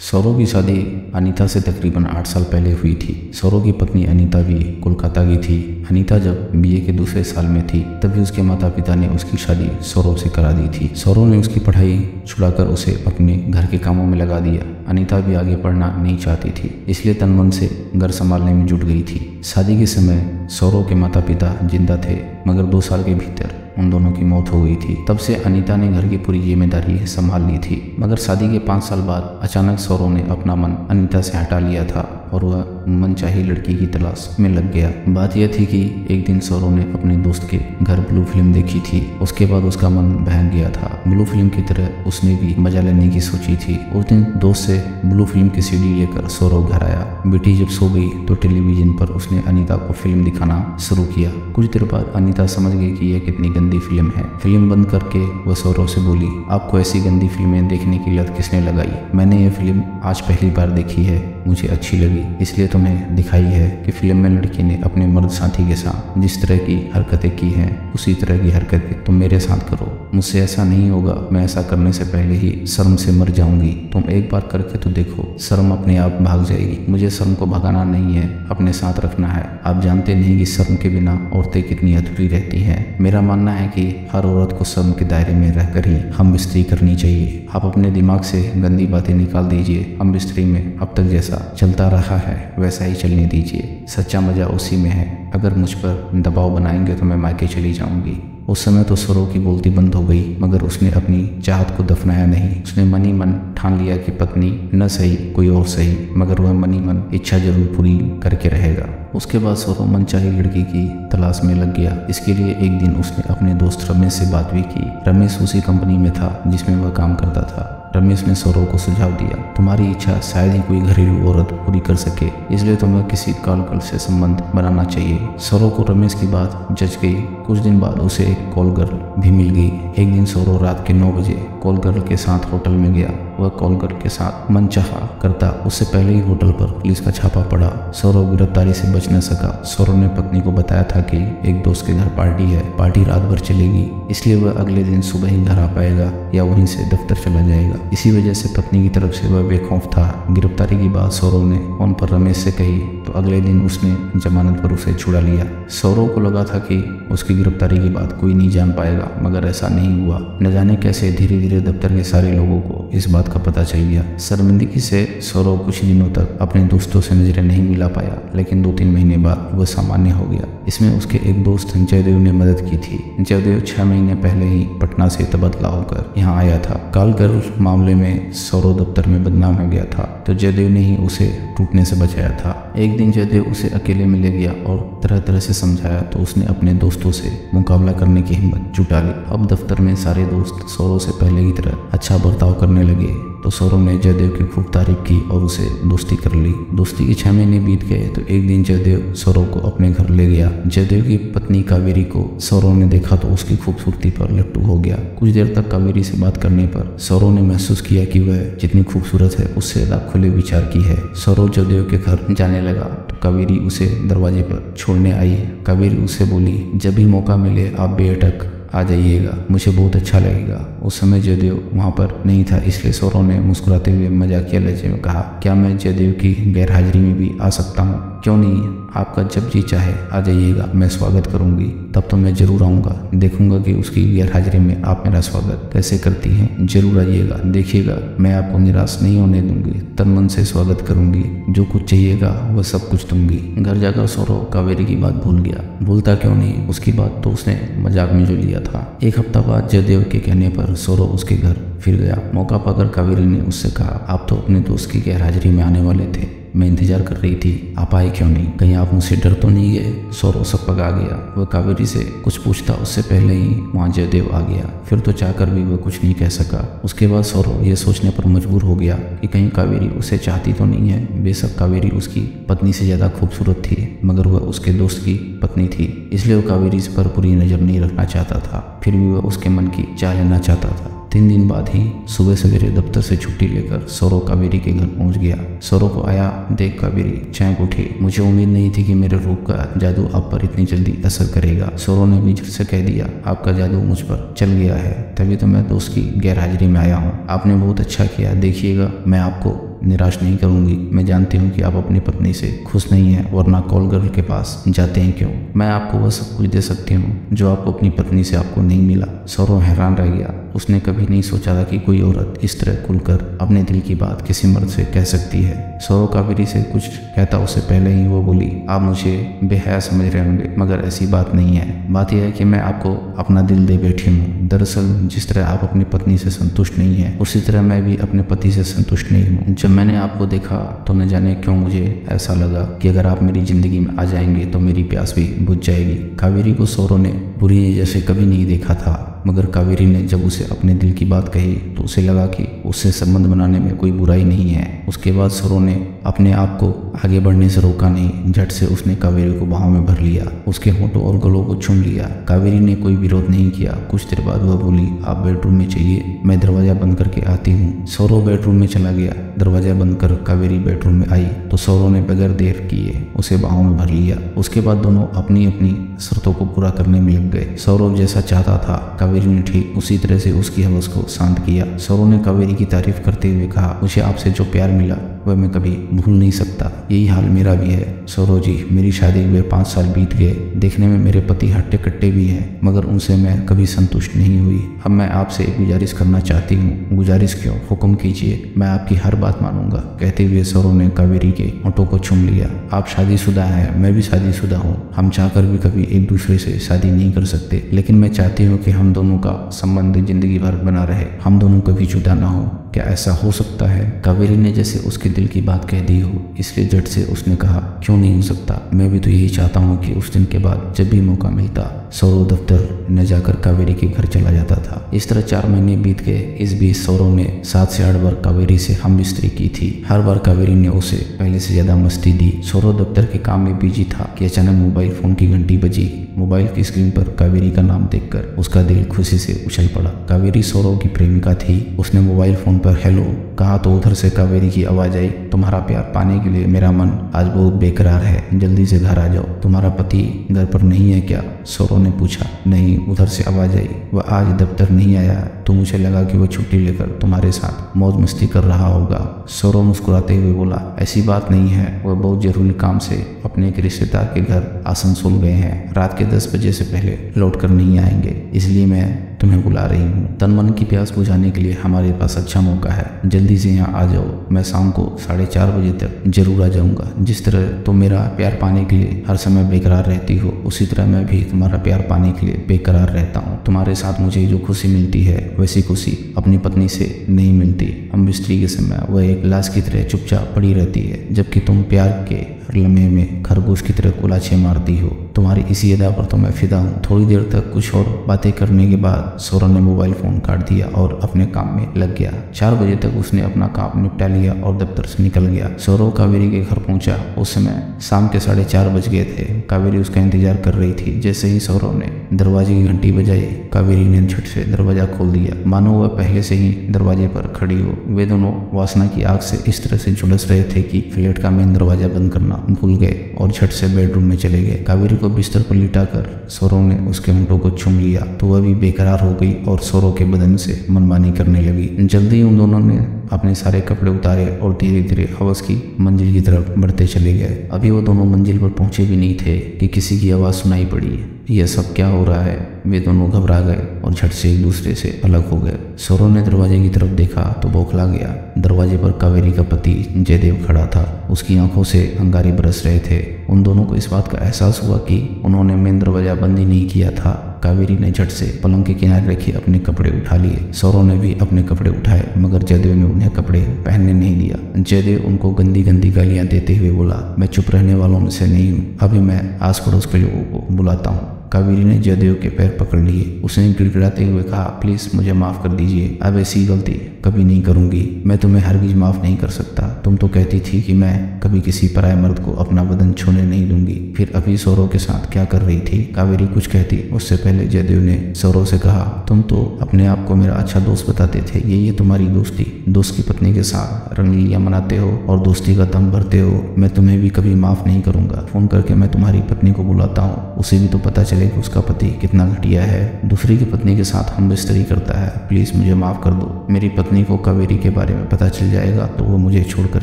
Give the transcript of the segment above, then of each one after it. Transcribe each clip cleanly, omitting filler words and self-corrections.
सौरव की शादी अनीता से तकरीबन 8 साल पहले हुई थी। सौरव की पत्नी अनीता भी कोलकाता की थी। अनीता जब बीए के दूसरे साल में थी तभी उसके माता पिता ने उसकी शादी सौरव से करा दी थी। सौरव ने उसकी पढ़ाई छुड़ाकर उसे अपने घर के कामों में लगा दिया। अनीता भी आगे पढ़ना नहीं चाहती थी, इसलिए तन मन से घर संभालने में जुट गई थी। शादी के समय सौरव के माता पिता जिंदा थे, मगर 2 साल के भीतर उन दोनों की मौत हो गई थी। तब से अनीता ने घर की पूरी जिम्मेदारी संभाल ली थी। मगर शादी के 5 साल बाद अचानक सौरव ने अपना मन अनीता से हटा लिया था और वह मनचाही लड़की की तलाश में लग गया। बात यह थी कि एक दिन सौरव ने अपने दोस्त के घर ब्लू फिल्म देखी थी। उसके बाद उसका मन बहक गया था। ब्लू फिल्म की तरह उसने भी मजा लेने की सोची थी। उस दिन दोस्त से ब्लू फिल्म की सीडी लेकर सौरव घर आया। बेटी जब सो गई तो टेलीविजन पर उसने अनीता को फिल्म दिखाना शुरू किया। कुछ देर बाद अनीता समझ गई कि यह कितनी गंदी फिल्म है। फिल्म बंद करके वह सौरव से बोली, आपको ऐसी गंदी फिल्में देखने की लत किसने लगाई? मैंने ये फिल्म आज पहली बार देखी है, मुझे अच्छी लगी, इसलिए तुम्हें दिखाई है कि फिल्म में लड़की ने अपने मर्द साथी के साथ जिस तरह की हरकतें की हैं उसी तरह की हरकतें तुम मेरे साथ करो। मुझसे ऐसा नहीं होगा, मैं ऐसा करने से पहले ही शर्म से मर जाऊंगी। तुम एक बार करके तो देखो, शर्म अपने आप भाग जाएगी। मुझे शर्म को भगाना नहीं है, अपने साथ रखना है। आप जानते नहीं कि शर्म के बिना औरतें कितनी अधूरी रहती हैं। मेरा मानना है कि हर औरत को शर्म के दायरे में रहकर ही हम बिस्तरी करनी चाहिए। आप अपने दिमाग से गंदी बातें निकाल दीजिए। हम बिस्तरी में अब तक जैसा चलता रहा है वैसा ही चलने दीजिए। सच्चा मजा उसी में है। अगर मुझ पर दबाव बनाएंगे तो मैं मायके चली जाऊंगी। उस समय तो सौरव की बोलती बंद हो गई, मगर उसने अपनी चाहत को दफनाया नहीं। उसने मन ही मन ठान लिया कि पत्नी न सही कोई और सही, मगर वह मन ही मन इच्छा जरूर पूरी करके रहेगा। उसके बाद सौरव मनचाही लड़की की तलाश में लग गया। इसके लिए एक दिन उसने अपने दोस्त रमेश से बात भी की। रमेश उसी कंपनी में था जिसमें वह काम करता था। रमेश ने सौरव को सुझाव दिया, तुम्हारी इच्छा शायद ही कोई घरेलू औरत पूरी कर सके, इसलिए तुम्हें किसी कॉल गर्ल से संबंध बनाना चाहिए। सौरव को रमेश की बात जच गई। कुछ दिन बाद उसे एक कॉल गर्ल भी मिल गई। एक दिन सौरव रात के 9 बजे कॉल गर्ल के साथ होटल में गया। वह कॉल गर्ल के साथ मनचाहा करता उससे पहले ही होटल पर पुलिस का छापा पड़ा। सौरव गिरफ्तारी से बच न सका। सौरव ने पत्नी को बताया था कि एक दोस्त के घर पार्टी है, पार्टी रात भर चलेगी, इसलिए वह अगले दिन सुबह ही घर आ पाएगा या वहीं से दफ्तर चला जाएगा। इसी वजह से पत्नी की तरफ से वह बेखौफ था। गिरफ्तारी की बात सौरव ने फोन पर रमेश से कही तो अगले दिन उसने जमानत पर उसे छुड़ा लिया। सौरव को लगा था कि उसकी गिरफ्तारी की बात कोई नहीं जान पाएगा, मगर ऐसा नहीं हुआ। न जाने कैसे धीरे धीरे दफ्तर के सारे लोगों को इस बात का पता चल गया। शर्मिंदगी से सौरव कुछ दिनों तक अपने दोस्तों से नजरें नहीं मिला पाया, लेकिन 2-3 महीने बाद वह सामान्य हो गया। इसमें उसके एक दोस्त जयदेव ने मदद की थी। जयदेव 6 महीने पहले ही पटना से तबादला होकर यहाँ आया था। कॉल गर्ल मामले में सौरव दफ्तर में बदनाम हो गया था, तो जयदेव ने ही उसे टूटने से बचाया था। एक दिन जयदेव उसे अकेले में ले गया और तरह तरह से समझाया, तो उसने अपने दोस्तों से मुकाबला करने की हिम्मत जुटा ली। अब दफ्तर में सारे दोस्त सौरव से पहले की तरह अच्छा बर्ताव करने लगे, तो सौरव ने जयदेव की खूब तारीफ की और उसे दोस्ती कर ली। दोस्ती के 6 महीने बीत गए तो एक दिन जयदेव सौरव को अपने घर ले गया। जयदेव की पत्नी कावेरी को सौरव ने देखा तो उसकी खूबसूरती पर लट्टू हो गया। कुछ देर तक कावेरी से बात करने पर सौरव ने महसूस किया कि वह जितनी खूबसूरत है उससे ज्यादा खुले विचार की है। सौरव जयदेव के घर जाने लगा तो कावेरी उसे दरवाजे पर छोड़ने आई। कावेरी उसे बोली, जब भी मौका मिले आप बेअटक आ जाइएगा, मुझे बहुत अच्छा लगेगा। उस समय जयदेव वहाँ पर नहीं था, इसलिए सौरव ने मुस्कुराते हुए मजाकिया लहजे में कहा, क्या मैं जयदेव की गैरहाजिरी में भी आ सकता हूँ? क्यों नहीं, आपका जब जी चाहे आ जाइएगा, मैं स्वागत करूंगी। तब तो मैं जरूर आऊँगा, देखूंगा कि उसकी गैरहाजिरी में आप मेरा स्वागत कैसे करती हैं। जरूर आइएगा, देखिएगा मैं आपको निराश नहीं होने दूंगी, तन मन से स्वागत करूंगी, जो कुछ चाहिएगा वह सब कुछ दूंगी। घर जाकर सौरव कावेरी की बात भूल गया। भूलता क्यों नहीं, उसकी बात तो उसने मजाक में जो लिया था। एक हफ्ता बाद जयदेव के कहने पर सौरव उसके घर फिर गया। मौका पाकर कावेरी ने उससे कहा, आप तो अपने दोस्त की गैरहाजिरी में आने वाले थे, मैं इंतजार कर रही थी, आप आए क्यों नहीं? कहीं आप मुझसे डर तो नहीं गए? सौरव सकपक आ गया। वह कावेरी से कुछ पूछता उससे पहले ही वहाँ जयदेव आ गया। फिर तो चाहकर भी वह कुछ नहीं कह सका। उसके बाद सौरव यह सोचने पर मजबूर हो गया कि कहीं कावेरी उसे चाहती तो नहीं है। बेशक कावेरी उसकी पत्नी से ज्यादा खूबसूरत थी, मगर वह उसके दोस्त की पत्नी थी, इसलिए वह कावेरी पर पूरी नजर नहीं रखना चाहता था। फिर भी वह उसके मन की चाह लेना चाहता था। 3 दिन बाद ही सुबह सवेरे दफ्तर से छुट्टी लेकर सौरव कावेरी के घर पहुंच गया। सौरव को आया देख कावेरी चैंक उठी। मुझे उम्मीद नहीं थी कि मेरे रूप का जादू आप पर इतनी जल्दी असर करेगा। सौरव ने भी से कह दिया, आपका जादू मुझ पर चल गया है, तभी तो मैं दोस्त की गैरहाजिरी में आया हूँ। आपने बहुत अच्छा किया, देखिएगा मैं आपको निराश नहीं करूंगी। मैं जानती हूँ कि आप अपनी पत्नी से खुश नहीं हैं, वरना कॉल गर्ल के पास जाते हैं क्यों? मैं आपको वह सब कुछ दे सकती हूँ जो आपको अपनी पत्नी से आपको नहीं मिला। सौरव हैरान रह गया। उसने कभी नहीं सोचा था कि कोई औरत इस तरह खुलकर अपने दिल की बात किसी मर्द से कह सकती है। सौरव कावेरी से कुछ कहता उससे पहले ही वो बोली, आप मुझे बेहया समझ रहे होंगे, मगर ऐसी बात नहीं है। बात यह है कि मैं आपको अपना दिल दे बैठी हूँ। दरअसल जिस तरह आप अपनी पत्नी से संतुष्ट नहीं है, उसी तरह मैं भी अपने पति से संतुष्ट नहीं हूँ। जब मैंने आपको देखा तो न जाने क्यों मुझे ऐसा लगा कि अगर आप मेरी जिंदगी में आ जाएंगे तो मेरी प्यास भी बुझ जाएगी। कावेरी को सौरव ने बुरी जैसे कभी नहीं देखा था, मगर कावेरी ने जब उसे अपने दिल की बात कही तो उसे लगा कि उससे संबंध बनाने में कोई बुराई नहीं है। उसके बाद सौरव ने अपने आप को आगे बढ़ने से रोका नहीं। झट से उसने कावेरी को बाहों में भर लिया, उसके होठों और गलों को चूम लिया। कावेरी ने कोई विरोध नहीं किया। कुछ देर बाद वह बोली, आप बेडरूम में चलिए, मैं दरवाजा बंद करके आती हूँ। सौरव बेडरूम में चला गया। दरवाजा बंद कर कावेरी बेडरूम में आई तो सौरव ने बगैर देर किए उसे बाहों में भर लिया। उसके बाद दोनों अपनी अपनी शर्तों को पूरा करने में लग गए। सौरव जैसा चाहता था कावेरी ने ठीक उसी तरह से उसकी हवस को शांत किया। सौरव ने कावेरी की तारीफ करते हुए कहा, मुझे आपसे जो प्यार मिला वह मैं कभी भूल नहीं सकता। यही हाल मेरा भी है सौरव जी। मेरी शादी हुए 5 साल बीत गए। देखने में मेरे पति हट्टे कट्टे भी हैं, मगर उनसे मैं कभी संतुष्ट नहीं हुई। अब मैं आपसे एक गुजारिश करना चाहती हूँ। गुजारिश क्यों? हुक्म कीजिए, मैं आपकी हर बात मानूंगा। कहते हुए सौरव ने कावेरी के होठों को चूम लिया। आप शादीशुदा हैं, मैं भी शादीशुदा हूँ। हम चाहकर भी कभी एक दूसरे से शादी नहीं कर सकते, लेकिन मैं चाहती हूँ कि हम दोनों का संबंध जिंदगी भर बना रहे, हम दोनों कभी जुदा ना हो। क्या ऐसा हो सकता है? कावेरी ने जैसे उसके दिल की बात कह दी हो, इसलिए झट से उसने कहा, क्यों नहीं हो सकता? मैं भी तो यही चाहता हूँ कि उस दिन के बाद जब भी मौका मिलता सौरव दफ्तर न जाकर कावेरी के घर चला जाता था। इस तरह 4 महीने बीत गए। इस बीच सौरव ने 7 से 8 बार कावेरी से हम बिस्तरी की थी। हर बार कावेरी ने उसे पहले से ज्यादा मस्ती दी। सौरव दफ्तर के काम में बिजी था कि अचानक मोबाइल फोन की घंटी बजी। मोबाइल की स्क्रीन पर कावेरी का नाम देखकर उसका दिल खुशी से उछल पड़ा। कावेरी सौरव की प्रेमिका थी। उसने मोबाइल फोन पर हेलो कहा तो उधर से कावेरी की आवाज आई, तुम्हारा प्यार पाने के लिए मेरा मन आज बहुत बेकरार है, जल्दी से घर आ जाओ। तुम्हारा पति घर पर नहीं है क्या? सौरव ने पूछा। नहीं, उधर से आवाज आई, वह आज दफ्तर नहीं आया तो मुझे लगा कि वह छुट्टी लेकर तुम्हारे साथ मौज मस्ती कर रहा होगा। सौरव मुस्कुराते हुए बोला, ऐसी बात नहीं है, वह बहुत जरूरी काम से अपने एक रिश्तेदार के घर आसनसोल गए हैं। रात के 10 बजे से पहले लौट कर नहीं आएंगे, इसलिए मैं तुम्हें बुला रही हूँ। तन मन की प्यास बुझाने के लिए हमारे पास अच्छा मौका है, जल्दी से यहाँ आ जाओ। मैं शाम को 4:30 बजे तक जरूर आ जाऊंगा। जिस तरह तुम मेरा प्यार पाने के लिए हर समय बेकरार रहती हो, उसी तरह मैं भी तुम्हारा प्यार पाने के लिए बेकरार रहता हूँ। तुम्हारे साथ मुझे जो खुशी मिलती है वैसी खुशी अपनी पत्नी से नहीं मिलती। हम बिस्तरी के समय वह एक लाश की तरह चुपचाप पड़ी रहती है, जबकि तुम प्यार के लम्हे में खरगोश की तरह कुलाछे मारती हो। तुम्हारी इसी अदा पर तो मैं फिदा हूँ। थोड़ी देर तक कुछ और बातें करने के बाद सौरव ने मोबाइल फोन काट दिया और अपने काम में लग गया। 4 बजे तक उसने अपना काम निपटा लिया और दफ्तर से निकल गया। सौरव कावेरी के घर पहुंचा। उस समय शाम के 4:30 बज गए थे। कावेरी उसका इंतजार कर रही थी। जैसे ही सौरव ने दरवाजे की घंटी बजाई, कावेरी ने झट से दरवाजा खोल दिया, मानो वह पहले से ही दरवाजे पर खड़ी हो। वे दोनों वासना की आग से इस तरह से झुलस रहे थे कि फ्लैट का मेन दरवाजा बंद करना भूल गए और झट से बेडरूम में चले गए। कावेरी को बिस्तर पर लिटाकर सौरव ने उसके होठों को चूम लिया तो वह भी बेकरार हो गई और सौरव के बदन से मनमानी करने लगी। जल्दी उन दोनों ने अपने सारे कपड़े उतारे और धीरे धीरे हवस की मंजिल की तरफ बढ़ते चले गए। अभी वो दोनों मंजिल पर पहुंचे भी नहीं थे कि किसी की आवाज़ सुनाई पड़ी। यह सब क्या हो रहा है? वे दोनों घबरा गए और झट से एक दूसरे से अलग हो गए। सौरव ने दरवाजे की तरफ देखा तो बौखला गया। दरवाजे पर कावेरी का पति जयदेव खड़ा था। उसकी आंखों से अंगारे बरस रहे थे। उन दोनों को इस बात का एहसास हुआ कि उन्होंने मेन दरवाजा बंद ही नहीं किया था। कावेरी ने झट से पलंग के किनारे रखे अपने कपड़े उठा लिए। सौरव ने भी अपने कपड़े उठाए, मगर जयदेव ने उन्हें कपड़े पहनने नहीं दिया। जयदेव उनको गंदी गंदी गालियां देते हुए बोला, मैं चुप रहने वालों में से नहीं हूँ, अभी मैं आस पड़ोस के लोगों को बुलाता हूँ। कावेरी ने जयदेव के पैर पकड़ लिए। उसने गिड़गिड़ाते हुए कहा, प्लीज मुझे माफ कर दीजिए, अब ऐसी गलती कभी नहीं करूंगी। मैं तुम्हें हरगिज माफ नहीं कर सकता। तुम तो कहती थी कि मैं कभी किसी पराये मर्द को अपना बदन छूने नहीं दूंगी, फिर अभी सौरव के साथ क्या कर रही थी? कावेरी कुछ कहती उससे पहले जयदेव ने सौरव से कहा, तुम तो अपने आप को मेरा अच्छा दोस्त बताते थे, ये तुम्हारी दोस्ती। दोस्त की पत्नी के साथ रंगलीला मनाते हो और दोस्ती का दम भरते हो। मैं तुम्हें भी कभी माफ नहीं करूंगा। फोन करके मैं तुम्हारी पत्नी को बुलाता हूँ, उसे भी तो पता चले कि उसका पति कितना घटिया है, दूसरी की पत्नी के साथ हम बिस्तरी करता है। प्लीज मुझे माफ कर दो। मेरी पत्नी पत्नी को कावेरी के बारे में पता चल जाएगा तो वो मुझे छोड़कर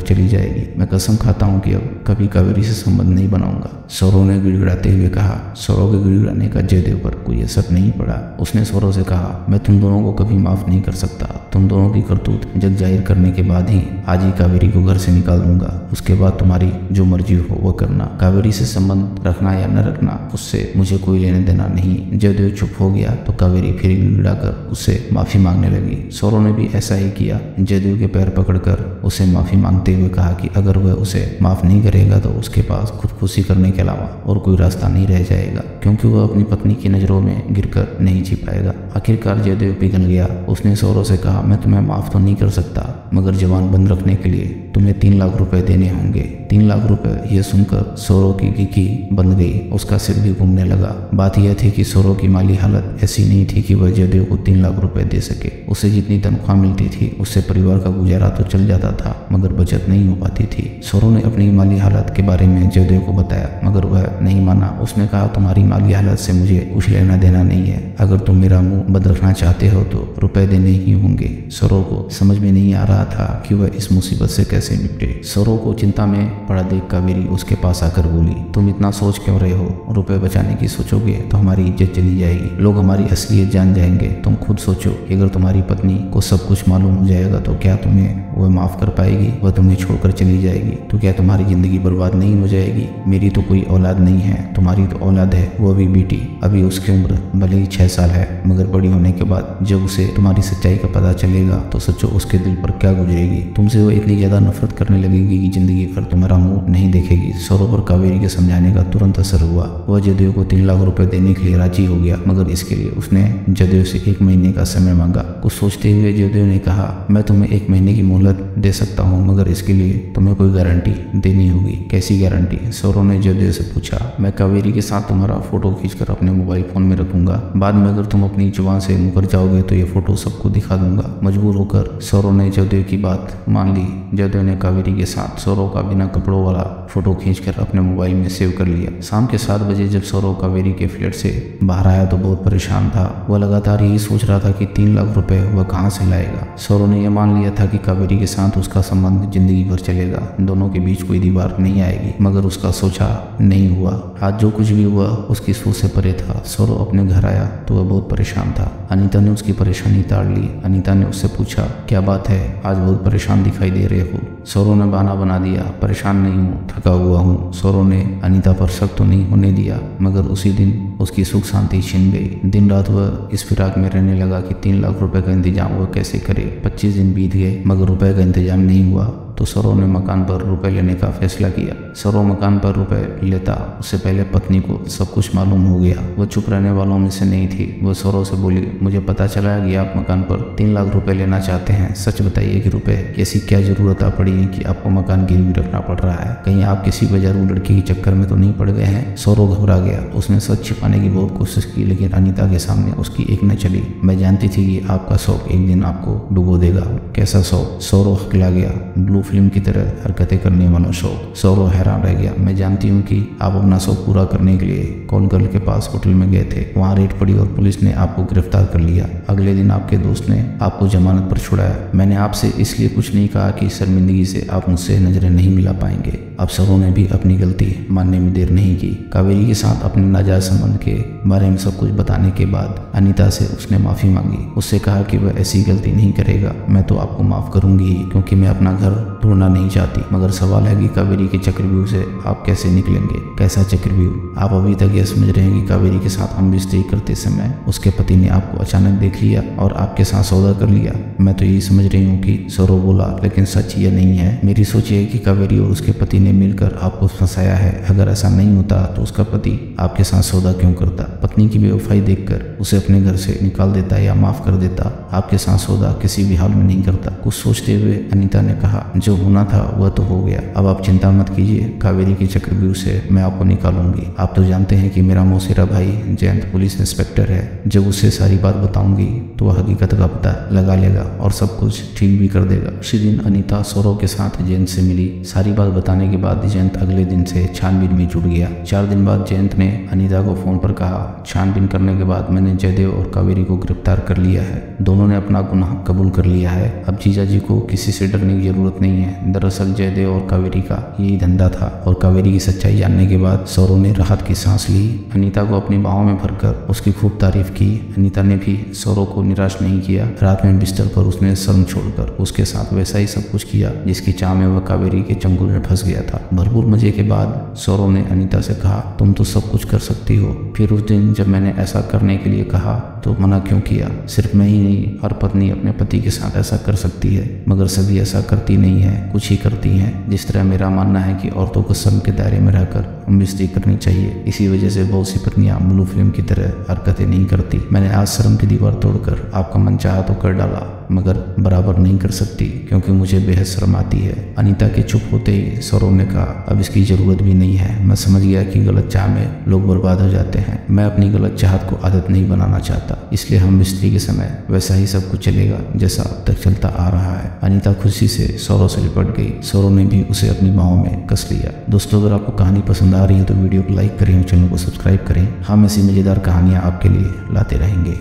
चली जाएगी। मैं कसम खाता हूँ कि अब कभी कावेरी से संबंध नहीं बनाऊंगा। सौरव ने गिड़गिड़ाते हुए कहा। सौरव के गिड़गिड़ाने का जयदेव पर कोई असर नहीं पड़ा। उसने सौरव से कहा, मैं तुम दोनों को कभी माफ नहीं कर सकता। तुम दोनों की करतूत जग जाहिर करने के बाद ही आज ही कावेरी को घर से निकाल दूंगा। उसके बाद तुम्हारी जो मर्जी हो वो करना। कावेरी से संबंध रखना या न रखना उससे मुझे कोई लेने देना नहीं। जयदेव चुप हो गया तो कावेरी फिर गिड़गिड़ाकर उससे माफी मांगने लगी। सौरव ने भी ऐसा ही किया। जयदेव के पैर पकड़कर उसे माफी मांगते हुए कहा कि अगर वह उसे माफ नहीं करेगा तो उसके पास खुदकुशी करने के अलावा और कोई रास्ता नहीं रह जाएगा, क्योंकि वह अपनी पत्नी की नजरों में गिरकर नहीं जी पाएगा। आखिरकार जयदेव पिघल गया। उसने सौरव से कहा, मैं तुम्हें माफ तो नहीं कर सकता, मगर जवान बंद रखने के लिए तुम्हें 3 लाख रुपए देने होंगे। 3 लाख रुपए ये सुनकर सौरव की गिकी बंद गई। उसका सिर भी घूमने लगा। बात यह थी कि सौरव की माली हालत ऐसी नहीं थी कि वह जयदेव को 3 लाख रुपए दे सके। उसे जितनी तनख्वाह मिलती थी उससे परिवार का गुजारा तो चल जाता था, मगर बचत नहीं हो पाती थी। सौरव ने अपनी माली हालत के बारे में जयदेव को बताया, मगर वह नहीं माना। उसने कहा, तुम्हारी माली हालत से मुझे कुछ लेना देना नहीं है। अगर तुम मेरा मुंह बंद रखना चाहते हो तो रुपए देने ही होंगे। सौरव को समझ में नहीं आ रहा था कि वह इस मुसीबत से कैसे निपटे। सौरव को चिंता में पड़ा देख कावेरी उसके पास आकर बोली, तुम इतना सोच क्यों रहे हो? रुपए बचाने की सोचोगे तो हमारी इज्जत चली जाएगी, लोग हमारी असलियत जान जाएंगे। तुम खुद सोचो कि अगर तुम्हारी पत्नी को सब कुछ मालूम हो जाएगा तो क्या तुम्हें वह माफ कर पाएगी? वह तुम्हें छोड़कर चली जाएगी तो क्या तुम्हारी जिंदगी बर्बाद नहीं हो जाएगी? मेरी तो कोई औलाद नहीं है, तुम्हारी तो औलाद है, वो भी बेटी। अभी उसकी उम्र भले ही 6 साल है, मगर बड़ी होने के बाद जब उसे तुम्हारी सच्चाई का पता चलेगा तो सोचो उसके दिल पर क्या गुजरेगी। तुमसे वो इतनी ज्यादा नफरत करने लगेगी कि जिंदगी भर तुम्हारा मुंह नहीं देखेगी। सौरव पर कावेरी के समझाने का तुरंत असर हुआ। वह जयदेव को 3 लाख रुपए देने के लिए राजी हो गया, मगर इसके लिए उसने जयदेव से 1 महीने का समय मांगा। कुछ सोचते हुए जयदेव ने कहा, मैं तुम्हें 1 महीने की मोहलत दे सकता हूँ, मगर इसके लिए तुम्हें कोई गारंटी देनी होगी। कैसी गारंटी? सौरव ने जयदेव से पूछा। मैं कावेरी के साथ तुम्हारा फोटो खींचकर अपने मोबाइल फोन में रखूंगा। बाद में अगर तुम अपनी जुबान से मुकर जाओगे तो ये फोटो सबको दिखा दूंगा। मजबूर होकर सौरव ने जयदेव की बात मान ली। जयदेव ने कावेरी के साथ सौरव का बिना कपड़ों वाला फोटो खींचकर अपने मोबाइल में सेव कर लिया। शाम के 7 बजे जब सौरव कावेरी के फ्लैट से बाहर आया तो बहुत परेशान था। वह लगातार यही सोच रहा था कि 3 लाख रुपए वह कहाँ से लाएगा। सौरव ने यह मान लिया था कि कावेरी के साथ उसका संबंध जिंदगी भर चलेगा, दोनों के बीच कोई दीवार नहीं आएगी, मगर उसका सोचा नहीं हुआ। आज जो कुछ भी हुआ उसकी सोच से परे था। सौरव अपने घर आया तो वह बहुत परेशान था। अनीता ने उसकी परेशानी ताड़ ली। अनीता ने उससे पूछा, क्या बात है, आज बहुत परेशान दिखाई दे रहे हो? सौरव ने बहाना बना दिया, परेशान नहीं हूँ, थका हुआ हूँ। सौरव ने अनीता पर शक तो नहीं होने दिया, मगर उसी दिन उसकी सुख शांति छिन गई। दिन रात वह इस फिराक में रहने लगा कि 3 लाख रुपए का इंतजाम वह कैसे करे। 25 दिन बीत गए, मगर रुपए का इंतजाम नहीं हुआ। तो सौरव ने मकान पर रुपए लेने का फैसला किया। सौरव मकान पर रुपए लेता उससे पहले पत्नी को सब कुछ मालूम हो गया। वह चुप रहने वालों में से नहीं थी। वह सौरव से बोली, मुझे पता चला है कि आप मकान पर 3 लाख रुपए लेना चाहते हैं। सच बताइए कि रुपए की ऐसी क्या जरूरत आ पड़ी है कि आपको मकान गिरवी रखना पड़ रहा है? कहीं आप किसी बेजारू लड़की के चक्कर में तो नहीं पड़ गए हैं? सौरव घबरा गया। उसने सच छिपाने की बहुत कोशिश की, लेकिन अनीता के सामने उसकी एक न चली। मैं जानती थी कि आपका शौक एक दिन आपको डुबो देगा। कैसा शौक? सौरव हकला गया। ब्लू फिल्म की तरह हरकतें करने वाला शौक। सौरव हैरान रह गया। मैं जानती हूँ कि आप अपना शौक पूरा करने के लिए कॉल गर्ल के पास होटल में गए थे। वहाँ रेड पड़ी और पुलिस ने आपको गिरफ्तार कर लिया। अगले दिन आपके दोस्त ने आपको जमानत पर छुड़ाया। मैंने आपसे इसलिए कुछ नहीं कहा कि शर्मिंदगी से आप मुझसे नजरें नहीं मिला पाएंगे। अब सौरव ने भी अपनी गलती मानने में देर नहीं की। कावेरी के साथ अपने नाजायज संबंध के बारे में सब कुछ बताने के बाद अनीता से उसने माफी मांगी। उससे कहा कि वह ऐसी गलती नहीं करेगा। मैं तो आपको माफ करूंगी ही, क्योंकि मैं अपना घर ढूंढना नहीं चाहती, मगर सवाल है कि कावेरी के चक्रव्यूह से आप कैसे निकलेंगे? कैसा चक्रव्यूह? आप अभी तक यह समझ रहे हैं कि कावेरी के साथ हम रिश्ते करते समय उसके पति ने आपको अचानक देख लिया और आपके साथ सौदा कर लिया। मैं तो यही समझ रही हूँ कि सौरव बोला, लेकिन सच यह नहीं है। मेरी सोच ये है कि कावेरी और उसके पति ने मिलकर आपको फंसाया है। अगर ऐसा नहीं होता तो उसका पति आपके साथ सौदा क्यों करता? पत्नी की बेवफाई देखकर उसे अपने घर से निकाल देता या माफ कर देता। आपके साथ सौदा किसी भी हाल में नहीं करता। कुछ सोचते हुए अनीता ने कहा, जो जो होना था वह तो हो गया, अब आप चिंता मत कीजिए, कावेरी के चक्रव्यूह से मैं आपको निकालूंगी। आप तो जानते हैं कि मेरा मौसेरा भाई जयंत पुलिस इंस्पेक्टर है, जब उससे सारी बात बताऊंगी तो वह हकीकत का पता लगा लेगा और सब कुछ ठीक भी कर देगा। उसी दिन अनीता सौरव के साथ जयंत से मिली। सारी बात बताने के बाद जयंत अगले दिन से छानबीन में जुट गया। 4 दिन बाद जयंत ने अनीता को फोन पर कहा, छानबीन करने के बाद मैंने जयदेव और कावेरी को गिरफ्तार कर लिया है। दोनों ने अपना गुनाह कबूल कर लिया है। अब जीजा जी को किसी से डरने की जरूरत नहीं है। दरअसल जयदेव और कावेरी का यही धंधा था और कावेरी की सच्चाई जानने के बाद सौरव ने राहत की सांस ली। अनीता को अपनी बाहों में भरकर उसकी खूब तारीफ की। अनीता ने भी सौरव को निराश नहीं किया। रात में बिस्तर पर उसने शर्म छोड़कर उसके साथ वैसा ही सब कुछ किया जिसकी चाह में वह कावेरी के चंगुल में फंस गया था। भरपूर मजे के बाद सौरव ने अनीता से कहा, तुम तो सब कुछ कर सकती हो। फिर उस दिन जब मैंने ऐसा करने के लिए कहा तो मना क्यों किया? सिर्फ मैं ही नहीं, हर पत्नी अपने पति के साथ ऐसा कर सकती है, मगर सभी ऐसा करती नहीं है, कुछ ही करती हैं। जिस तरह मेरा मानना है कि औरतों को शर्म के दायरे में रहकर बेइज्जती करनी चाहिए, इसी वजह से बहुत सी पत्नियां ब्लू फिल्म की तरह हरकतें नहीं करती। मैंने आज शर्म की दीवार तोड़कर आपका मन चाहा तो कर डाला, मगर बराबर नहीं कर सकती क्योंकि मुझे बेहद शर्म आती है। अनीता के चुप होते ही सौरव ने कहा, अब इसकी जरूरत भी नहीं है। मैं समझ गया कि गलत चाह में लोग बर्बाद हो जाते हैं। मैं अपनी गलत चाहत को आदत नहीं बनाना चाहता, इसलिए हम बिस्ती के समय वैसा ही सब कुछ चलेगा जैसा अब तक चलता आ रहा है। अनीता खुशी से सौरव से लिपट गई। सौरव ने भी उसे अपनी बाहों में कस लिया। दोस्तों, अगर आपको कहानी पसंद आ रही है तो वीडियो को लाइक करें और चैनल को सब्सक्राइब करें। हम ऐसी मजेदार कहानियां आपके लिए लाते रहेंगे।